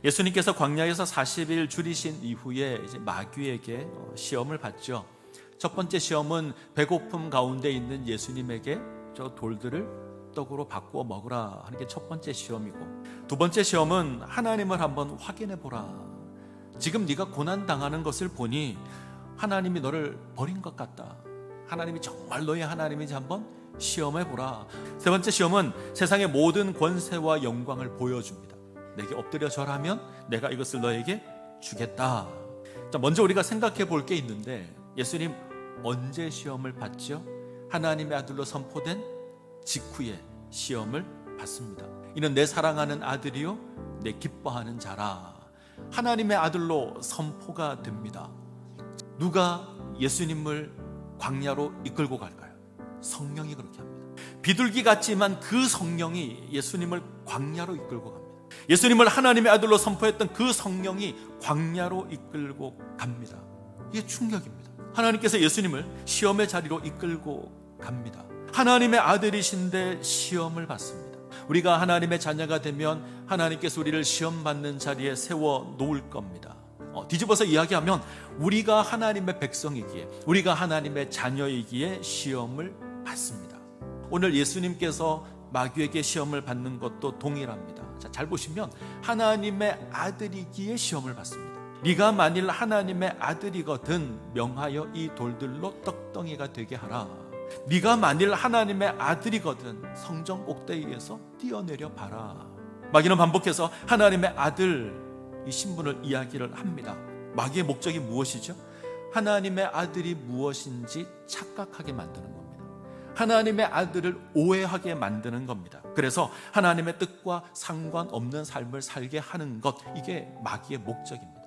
예수님께서 광야에서 40일 줄이신 이후에 이제 마귀에게 시험을 받죠. 첫 번째 시험은 배고픔 가운데 있는 예수님에게 저 돌들을 떡으로 바꾸어 먹으라 하는 게 첫 번째 시험이고, 두 번째 시험은 하나님을 한번 확인해 보라. 지금 네가 고난 당하는 것을 보니 하나님이 너를 버린 것 같다. 하나님이 정말 너의 하나님인지 한번 시험해 보라. 세 번째 시험은 세상의 모든 권세와 영광을 보여줍니다. 내게 엎드려 절하면 내가 이것을 너에게 주겠다. 자, 먼저 우리가 생각해 볼 게 있는데, 예수님 언제 시험을 받죠? 하나님의 아들로 선포된 직후에 시험을 받습니다. 이는 내 사랑하는 아들이요 내 기뻐하는 자라. 하나님의 아들로 선포가 됩니다. 누가 예수님을 광야로 이끌고 갈까요? 성령이 그렇게 합니다. 비둘기 같지만 그 성령이 예수님을 광야로 이끌고 갑니다. 예수님을 하나님의 아들로 선포했던 그 성령이 광야로 이끌고 갑니다. 이게 충격입니다. 하나님께서 예수님을 시험의 자리로 이끌고 갑니다. 하나님의 아들이신데 시험을 받습니다. 우리가 하나님의 자녀가 되면 하나님께서 우리를 시험 받는 자리에 세워 놓을 겁니다. 뒤집어서 이야기하면 우리가 하나님의 백성이기에, 우리가 하나님의 자녀이기에 시험을 받습니다. 오늘 예수님께서 마귀에게 시험을 받는 것도 동일합니다. 자, 잘 보시면 하나님의 아들이기에 시험을 받습니다. 네가 만일 하나님의 아들이거든 명하여 이 돌들로 떡덩이가 되게 하라. 네가 만일 하나님의 아들이거든 성전 꼭대기에서 뛰어내려 봐라. 마귀는 반복해서 하나님의 아들 이 신분을 이야기를 합니다. 마귀의 목적이 무엇이죠? 하나님의 아들이 무엇인지 착각하게 만드는 겁니다. 하나님의 아들을 오해하게 만드는 겁니다. 그래서 하나님의 뜻과 상관없는 삶을 살게 하는 것, 이게 마귀의 목적입니다.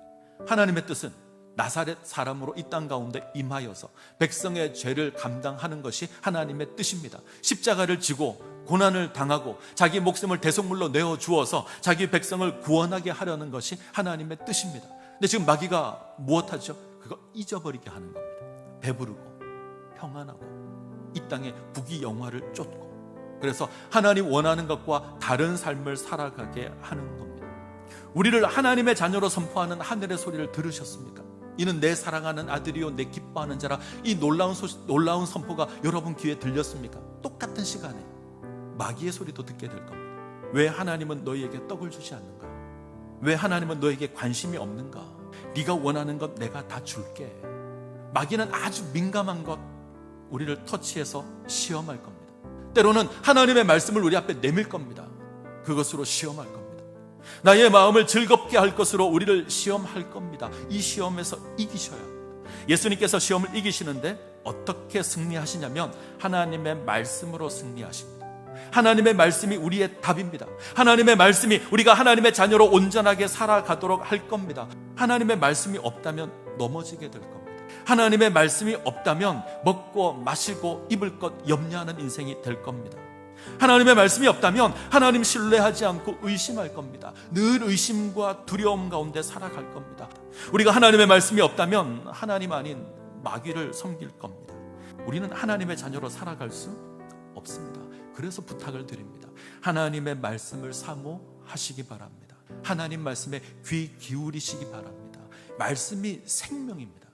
하나님의 뜻은 나사렛 사람으로 이 땅 가운데 임하여서 백성의 죄를 감당하는 것이 하나님의 뜻입니다. 십자가를 지고 고난을 당하고 자기 목숨을 대속물로 내어주어서 자기 백성을 구원하게 하려는 것이 하나님의 뜻입니다. 근데 지금 마귀가 무엇하죠? 그거 잊어버리게 하는 겁니다. 배부르고 평안하고 이 땅의 부귀영화를 쫓고, 그래서 하나님 원하는 것과 다른 삶을 살아가게 하는 겁니다. 우리를 하나님의 자녀로 선포하는 하늘의 소리를 들으셨습니까? 이는 내 사랑하는 아들이요 내 기뻐하는 자라. 이 놀라운 선포가 여러분 귀에 들렸습니까? 똑같은 시간에 마귀의 소리도 듣게 될 겁니다. 왜 하나님은 너희에게 떡을 주지 않는가? 왜 하나님은 너에게 관심이 없는가? 네가 원하는 것 내가 다 줄게. 마귀는 아주 민감한 것 우리를 터치해서 시험할 겁니다. 때로는 하나님의 말씀을 우리 앞에 내밀 겁니다. 그것으로 시험할 겁니다. 나의 마음을 즐겁게 할 것으로 우리를 시험할 겁니다. 이 시험에서 이기셔야 합니다. 예수님께서 시험을 이기시는데 어떻게 승리하시냐면 하나님의 말씀으로 승리하십니다. 하나님의 말씀이 우리의 답입니다. 하나님의 말씀이 우리가 하나님의 자녀로 온전하게 살아가도록 할 겁니다. 하나님의 말씀이 없다면 넘어지게 될 겁니다. 하나님의 말씀이 없다면 먹고 마시고 입을 것 염려하는 인생이 될 겁니다. 하나님의 말씀이 없다면 하나님 신뢰하지 않고 의심할 겁니다. 늘 의심과 두려움 가운데 살아갈 겁니다. 우리가 하나님의 말씀이 없다면 하나님 아닌 마귀를 섬길 겁니다. 우리는 하나님의 자녀로 살아갈 수 없습니다. 그래서 부탁을 드립니다. 하나님의 말씀을 사모하시기 바랍니다. 하나님 말씀에 귀 기울이시기 바랍니다. 말씀이 생명입니다.